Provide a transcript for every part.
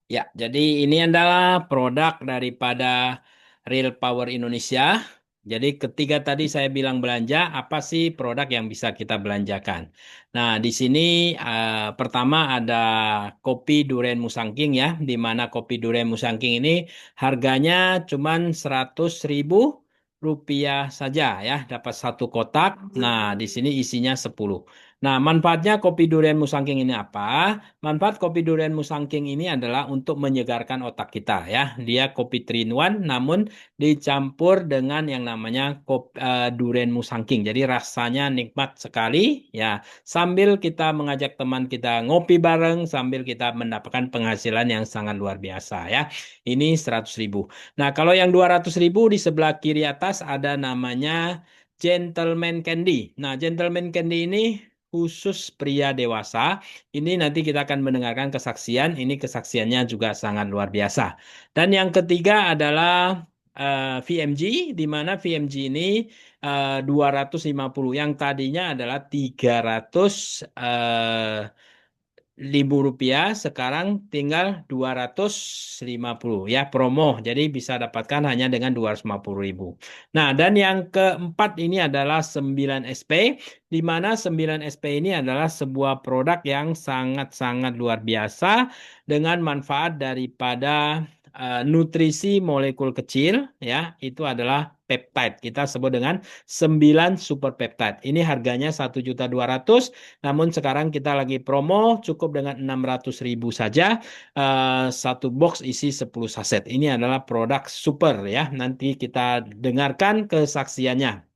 Ya, jadi ini adalah produk daripada Real Power Indonesia. Jadi ketika tadi saya bilang belanja, apa sih produk yang bisa kita belanjakan? Nah, di sini pertama ada kopi Duren Musangking ya, di mana kopi Duren Musangking ini harganya cuman 100.000 rupiah saja ya, dapat satu kotak. Nah, di sini isinya 10. Nah, manfaatnya kopi Duren Musangking ini apa? Manfaat kopi durian musangking ini adalah untuk menyegarkan otak kita ya. Dia kopi 3 in 1 namun dicampur dengan yang namanya durian musangking. Jadi rasanya nikmat sekali ya. Sambil kita mengajak teman kita ngopi bareng sambil kita mendapatkan penghasilan yang sangat luar biasa ya. Ini 100.000. Nah, kalau yang 200.000 di sebelah kiri atas ada namanya Gentleman Candy. Nah, Gentleman Candy ini khusus pria dewasa. Ini nanti kita akan mendengarkan kesaksian. Ini kesaksiannya juga sangat luar biasa. Dan yang ketiga adalah VMG, di mana VMG ini 250. Yang tadinya adalah 300 ribu rupiah, sekarang tinggal 250 ya promo. Jadi bisa dapatkan hanya dengan 250.000. Nah, dan yang keempat ini adalah 9 SP, di mana 9 SP ini adalah sebuah produk yang sangat-sangat luar biasa dengan manfaat daripada nutrisi molekul kecil ya, itu adalah peptide. Kita sebut dengan 9 super peptide. Ini harganya 1.200.000. Namun sekarang kita lagi promo cukup dengan 600.000 saja. Satu box isi 10 saset. Ini adalah produk super ya. Nanti kita dengarkan kesaksiannya.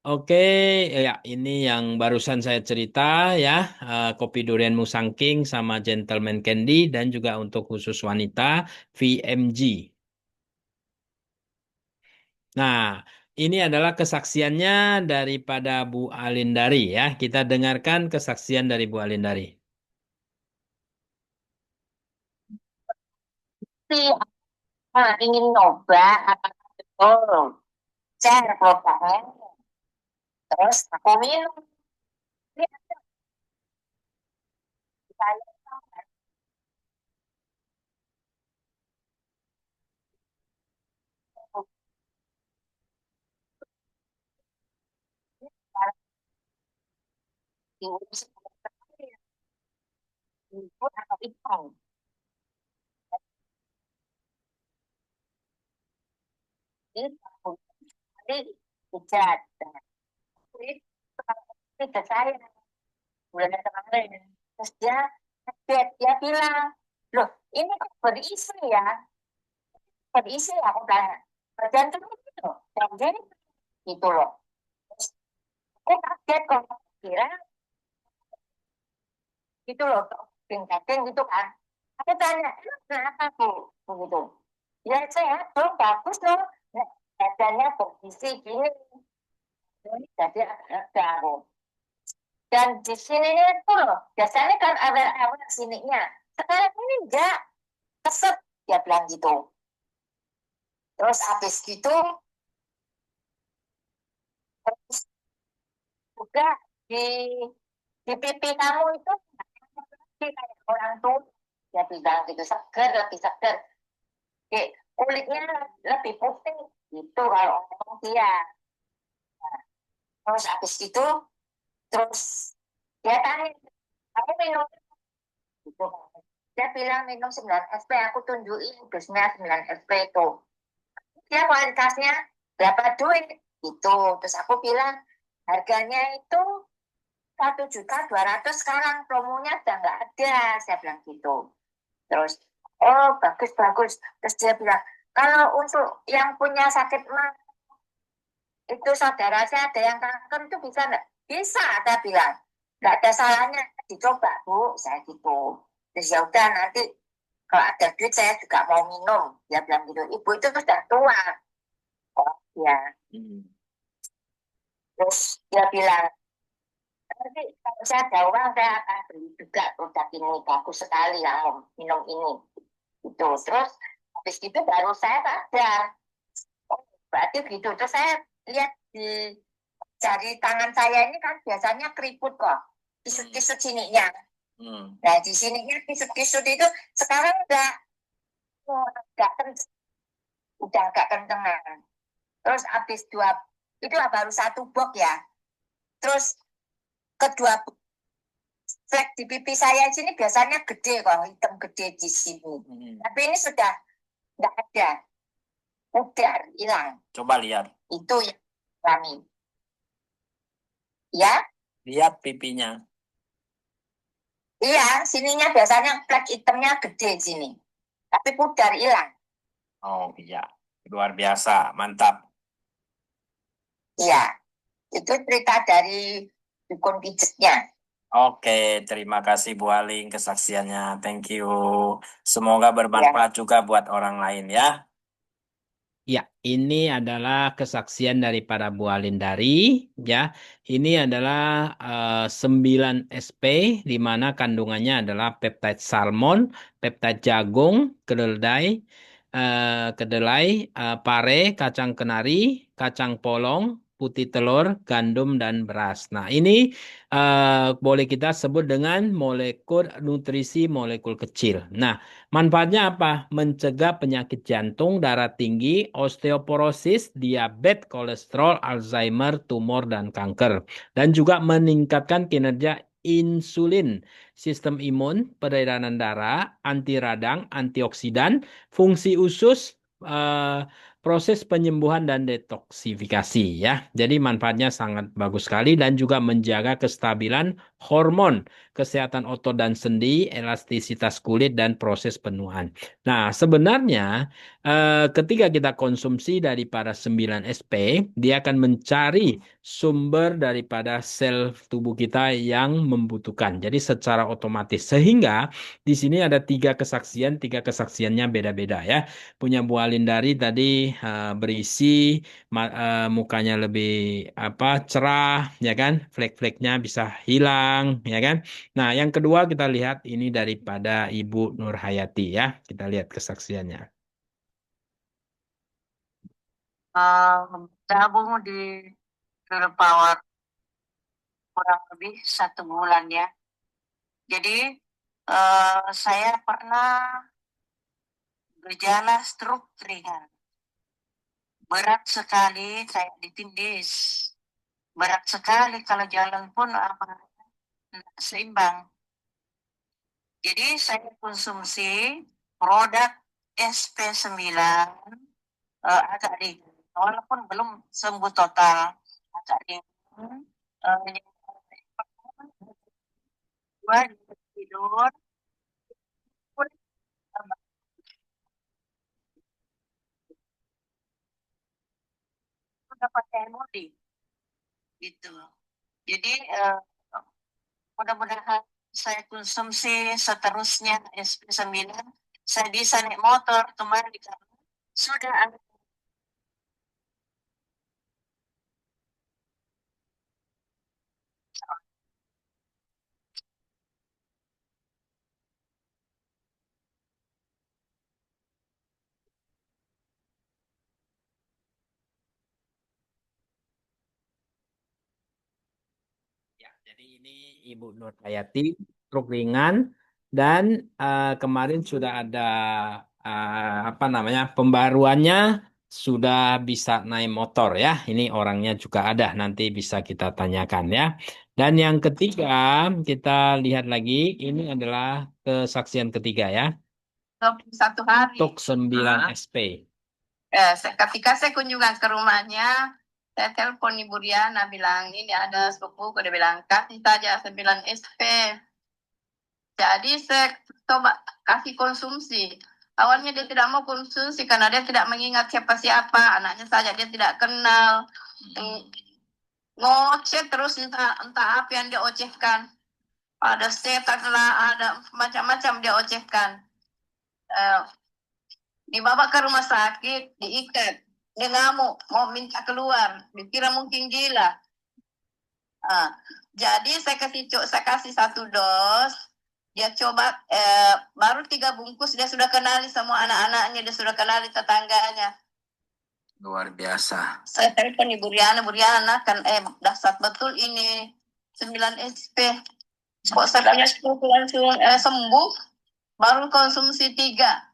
Oke, ya ini yang barusan saya cerita ya, kopi durian Musangking sama Gentleman Candy dan juga untuk khusus wanita VMG. Nah, ini adalah kesaksiannya daripada Bu Alindari ya. Kita dengarkan kesaksian dari Bu Alindari. Sih, ingin nyoba apa betul share produknya terus aku minum. Ini saya input atau iklan jadi aku tadi hujat ini ke saya bulan kemarin terus dia bilang loh ini kok berisi ya berisi aku tanya tergantung itu dan jadi gitu loh terus aku kaget kok kira gitu loh daging gitu kan aku tanya emang kenapa bu begitu ya sehat dong bagus dong nah, badannya bergizi gini jadi ada aku dan di sininya itu loh biasanya kan awal-awal sininya sekarang ini enggak keset dia bilang gitu terus habis gitu terus juga di pipi kamu itu kayak orang tuh dia bilang gitu seger lebih seger kayak kulitnya lebih putih gitu kalau orang dia terus habis itu terus dia tanya aku minum gitu dia bilang minum 9 SP aku tunjukin dosnya 9 SP itu dia kualitasnya berapa duit gitu terus aku bilang harganya itu 1.200.000 sekarang promonya udah nggak ada saya bilang gitu terus oh bagus bagus terus dia bilang kalau untuk yang punya sakit mah itu saudara saya ada yang kanker itu bisa nggak bisa ada bilang nggak ada salahnya dicoba bu saya gitu terus ya udah nanti kalau ada duit saya juga mau minum dia bilang gitu ibu itu sudah tua oh ya Hmm. terus dia bilang nanti kalau saya ada uang saya akan beli juga produk ini bagus sekali kamu minum ini itu terus habis itu baru saya sadar oh berarti gitu terus saya lihat di jari tangan saya ini kan biasanya keriput kok tisu-tisu sininya Nah, di sini kisut-kisut itu sekarang udah agak kencengan. Terus habis itu baru satu box ya. Terus kedua flek di pipi saya sini biasanya gede kok, hitam gede di sini. Tapi ini sudah nggak ada, udah hilang. Coba lihat. Itu yang kami. Ya? Lihat pipinya. Iya, sininya biasanya flek hitamnya gede di sini. Tapi pudar hilang. Oh iya, luar biasa, mantap. Iya, itu cerita dari dukun pijatnya. Oke, terima kasih Bu Aling kesaksiannya. Thank you. Semoga bermanfaat juga buat orang lain ya. Ya, ini adalah kesaksian daripada Bu Alindari. Ya, ini adalah 9 SP, di mana kandungannya adalah peptide salmon, peptide jagung, kedelai, pare, kacang kenari, kacang polong, putih telur, gandum, dan beras. Nah, ini boleh kita sebut dengan molekul nutrisi molekul kecil. Nah, manfaatnya apa? Mencegah penyakit jantung, darah tinggi, osteoporosis, diabetes, kolesterol, Alzheimer, tumor, dan kanker. Dan juga meningkatkan kinerja insulin, sistem imun, peredaran darah, anti radang, antioksidan, fungsi usus, eh, proses penyembuhan dan detoksifikasi ya. Jadi manfaatnya sangat bagus sekali dan juga menjaga kestabilan hormon, kesehatan otot dan sendi, elastisitas kulit, dan proses penuaan. Nah, sebenarnya ketika kita konsumsi daripada 9 SP, dia akan mencari sumber daripada sel tubuh kita yang membutuhkan. Jadi secara otomatis. Sehingga di sini ada tiga kesaksiannya beda-beda ya. Punya Bu Alindari tadi berisi mukanya lebih cerah, ya kan? Flek-fleknya bisa hilang, ya kan? Nah, yang kedua kita lihat ini daripada Ibu Nurhayati ya. Kita lihat kesaksiannya. Gabung di Girl Power kurang lebih 1 bulan ya. Jadi saya pernah gejala stroke ringan. Berat sekali, saya ditindis. Berat sekali kalau jalan pun seimbang. Jadi saya konsumsi produk SP9 agak ringan. Walaupun belum sembuh total, agak ringan. Dua tidur, dapat hemodi gitu. Jadi mudah-mudahan saya konsumsi seterusnya SP9, saya bisa naik motor kembali karena sudah ada. Ya, jadi ini Ibu Nurhayati stroke ringan dan kemarin sudah ada pembaruannya, sudah bisa naik motor ya. Ini orangnya juga ada, nanti bisa kita tanyakan ya. Dan yang ketiga kita lihat lagi, ini adalah kesaksian ketiga ya. 21 hari. Untuk 9 SP. Ketika saya kunjungan ke rumahnya, saya telepon Ibu Riana bilang ini ada sepupu, dia bilang kasih saja 9 SP. Jadi saya coba kasih konsumsi. Awalnya dia tidak mau konsumsi karena dia tidak mengingat siapa-siapa, anaknya saja dia tidak kenal. Ngoceh terus entah apa yang dia ocehkan. Ada setan lah, ada macam-macam dia ocehkan. Dibawa ke rumah sakit, diikat. Dia ngamuk, mau minta keluar. Dikira mungkin gila. Jadi saya kasih 1 dos. Dia coba baru 3 bungkus dia sudah kenali semua anak-anaknya, dia sudah kenali tetangganya. Luar biasa. Saya telepon Ibu Riana kan dahsyat betul ini 9 SP. Kok sedangnya 10 bulan sembuh, baru konsumsi 3.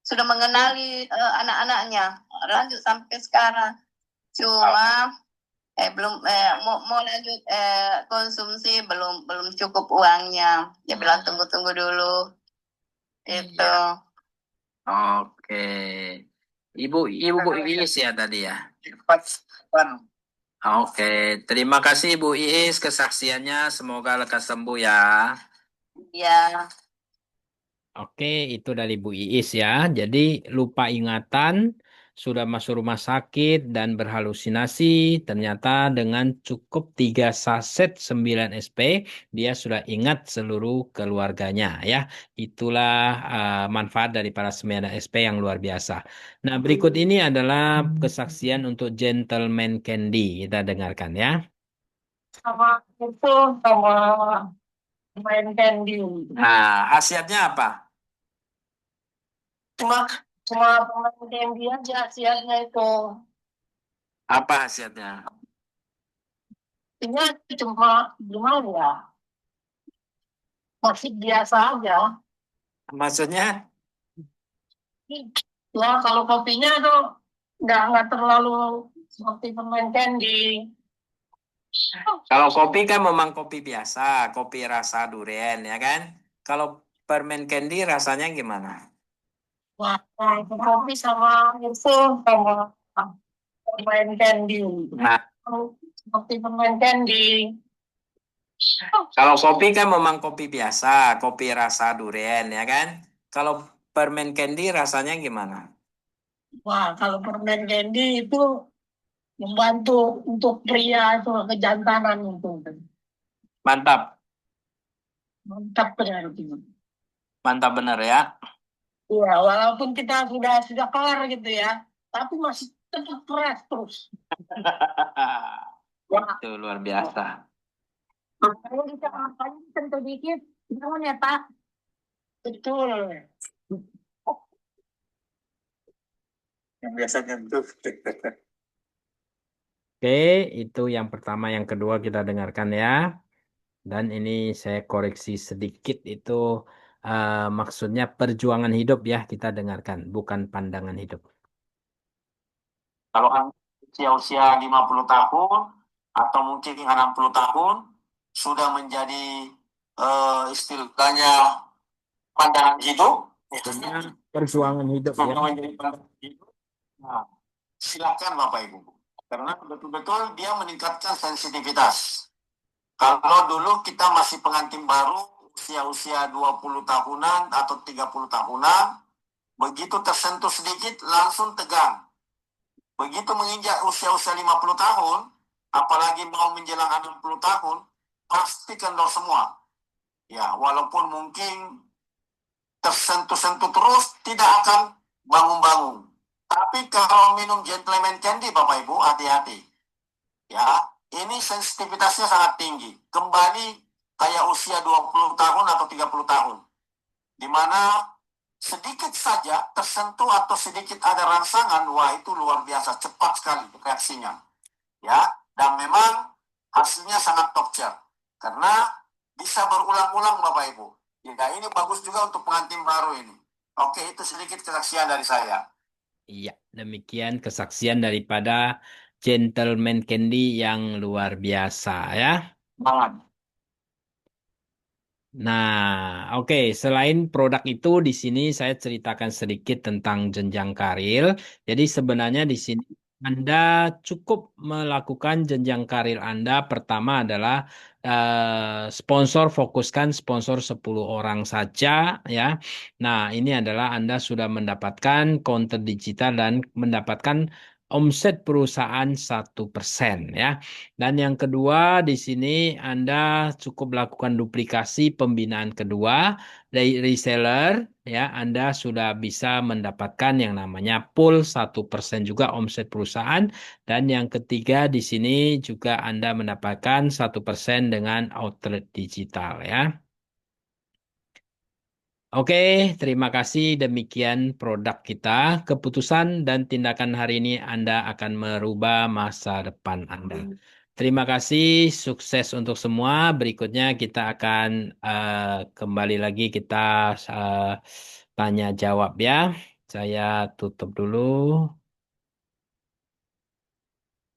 Sudah mengenali anak-anaknya, lanjut sampai sekarang. Cuma belum mau lanjut konsumsi belum cukup uangnya. Dia bilang tunggu dulu. Itu. Oke. Ibu Bu Iis ya tadi ya. Oke, terima kasih Bu Iis kesaksiannya. Semoga lekas sembuh ya. Ya. Oke, itu dari Bu Iis ya. Jadi lupa ingatan, sudah masuk rumah sakit dan berhalusinasi. Ternyata dengan cukup 3 saset 9 SP, dia sudah ingat seluruh keluarganya ya. Itulah manfaat dari para 9 SP yang luar biasa. Nah, berikut ini adalah kesaksian untuk Gentleman Candy. Kita dengarkan ya. Sama itu sama main candy. Nah, khasiatnya apa? Cuma cuma main candy aja hasilnya itu. Apa khasiatnya? Ini cuma gimana ya? Masih biasa aja. Maksudnya? Ya kalau kopinya tuh nggak terlalu seperti permen candy. Kalau kopi kan memang kopi biasa, kopi rasa durian ya kan? Kalau permen candy rasanya gimana? Wah, itu kopi sama itu sama permen candy. Nah, Seperti permen candy. kalau kopi kan memang kopi biasa, kopi rasa durian ya kan? Kalau permen candy rasanya gimana? Wah, kalau permen candy itu membantu untuk pria itu kejantanan itu. Mantap, Mantap benar itu. mantap bener ya. Iya, walaupun kita sudah kelar gitu ya, tapi masih tetap fresh terus. Wah, Itu luar biasa. kalau bisa ngapain tentu dikit, jangan ya Pak. Betul. Yang biasanya itu. Oke, itu yang pertama. Yang kedua kita dengarkan ya. Dan ini saya koreksi sedikit itu maksudnya perjuangan hidup ya kita dengarkan, bukan pandangan hidup. Kalau usia-usia 50 tahun atau mungkin 60 tahun sudah menjadi istilahnya pandangan hidup, Maksudnya perjuangan hidup ya. sudah menjadi pandangan hidup. Nah, silakan Bapak Ibu. Karena betul-betul dia meningkatkan sensitivitas. Kalau dulu kita masih pengantin baru, usia-usia 20 tahunan atau 30 tahunan, begitu tersentuh sedikit langsung tegang. Begitu menginjak usia-usia 50 tahun, apalagi mau menjelang 60 tahun, pasti kendor semua. Ya, walaupun mungkin tersentuh-sentuh terus, tidak akan bangun-bangun. Tapi kalau minum Gentleman Candy, Bapak Ibu, hati-hati. Ya, ini sensitivitasnya sangat tinggi. Kembali kayak usia 20 tahun atau 30 tahun. Di mana sedikit saja tersentuh atau sedikit ada rangsangan, wah itu luar biasa, cepat sekali reaksinya. Ya, dan memang hasilnya sangat top tier. Karena bisa berulang-ulang Bapak Ibu. Ya, ini bagus juga untuk pengantin baru ini. Oke, itu sedikit kesaksian dari saya. Iya, demikian kesaksian daripada Gentleman Candy yang luar biasa ya. Banget. Nah, oke. Selain produk itu, di sini saya ceritakan sedikit tentang jenjang karir. Jadi sebenarnya di sini Anda cukup melakukan jenjang karir Anda. Pertama adalah sponsor, fokuskan sponsor 10 orang saja ya. Nah, ini adalah Anda sudah mendapatkan konten digital dan mendapatkan omset perusahaan 1% ya. Dan yang kedua, di sini Anda cukup lakukan duplikasi pembinaan kedua dari reseller, ya. Anda sudah bisa mendapatkan yang namanya pool 1% juga omset perusahaan. Dan yang ketiga, di sini juga Anda mendapatkan 1% dengan outlet digital, ya. Oke, terima kasih. Demikian produk kita. Keputusan dan tindakan hari ini Anda akan merubah masa depan Anda. Terima kasih, sukses untuk semua. Berikutnya kita akan kembali lagi kita tanya jawab ya. Saya tutup dulu.